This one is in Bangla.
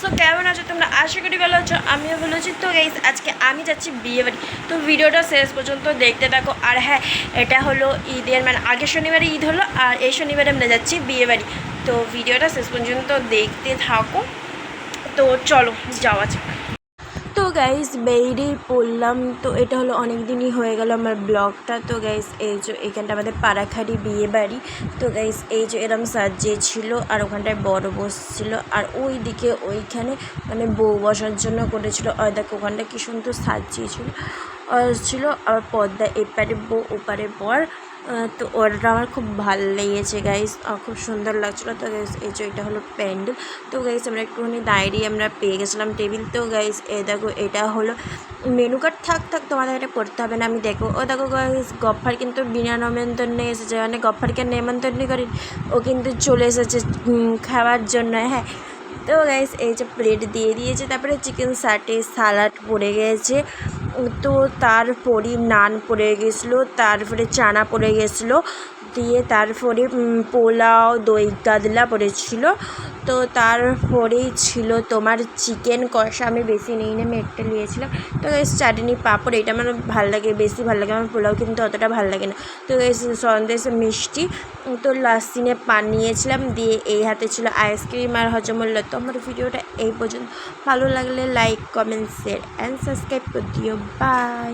সো কেমন আছো তোমরা? আশা করি ভালো আছো, আমিও ভালো আছি। তো গাইস আজকে আমি যাচ্ছি বিয়ে বাড়ি, তো ভিডিওটা শেষ পর্যন্ত দেখতে থাকো। আর হ্যাঁ, এটা হলো ঈদের মানে আগের শনিবারে ঈদ হলো, আর এই শনিবারে আমরা যাচ্ছি বিয়ে বাড়ি। তো ভিডিওটা শেষ পর্যন্ত দেখতে থাকো। তো চলো যাওয়া যাক। তো গাইস বেরিয়ে পড়লাম। তো এটা হলো অনেক দিনই হয়ে গেল আমার ব্লগটা। তো গাইস এই যে এখানটা আমাদের পাড়াখাড়ি বিয়ে বাড়ি। তো গাইস এই যে এরম সাজিয়েছিল, আর ওখানটায় বড় বসছিল, আর ওই দিকে ওইখানে মানে বউ বসার জন্য করেছিল। আর দেখো ওখানটা কি সুন্দর সাজিয়েছিল ছিল। আর পর্দা এপারে বউ ওপারে বর। তো ওটা আমার খুব ভালো লেগেছে গাইস, খুব সুন্দর লাগছিলো। তো গাইস এই যে এটা হলো প্যান্ডেল। তো গাইস আমরা একটুখানি দাঁড়িয়ে আমরা পেয়ে গেছিলাম টেবিল। তো গাইস দেখো এটা হলো মেনু কার্ড। থাক তোমাদের এটা পড়তে হবে না, আমি দেখো ও দেখো গাইস গফ্ফার কিন্তু বিনা নেমন্তন্নে এসেছে, মানে গফ্ফারকে নেমন্তন্ন করি, ও কিন্তু চলে এসেছে খাওয়ার জন্য। হ্যাঁ, তো গাইস এই যে প্লেট দিয়ে দিয়েছে, তারপরে চিকেন সালাড পড়ে গেছে। তো তারপরে নান পড়ে গেছিলো, তারপরে চানা পড়ে গেছিলো, দিয়ে তারপরে পোলাও দই কাতলা পড়েছিল। তো তারপরেই ছিল তোমার চিকেন কষা, আমি বেশি নিই না, আমি একটা নিয়েছিলাম। তো গাইস চাটনি পাঁপড় এটা আমার ভালো লাগে, বেশি ভালো লাগে। আমার পোলাও কিন্তু অতটা ভালো লাগে না। তো গাইস সন্দেশ মিষ্টি, তো লাস্টিনে পান নিয়েছিলাম, দিয়ে এই হাতে ছিল আইসক্রিম আর হজমোল্লা। তো আমার ভিডিওটা এই পর্যন্ত, ভালো লাগলে like comment share and subscribe করে দিও। বাই।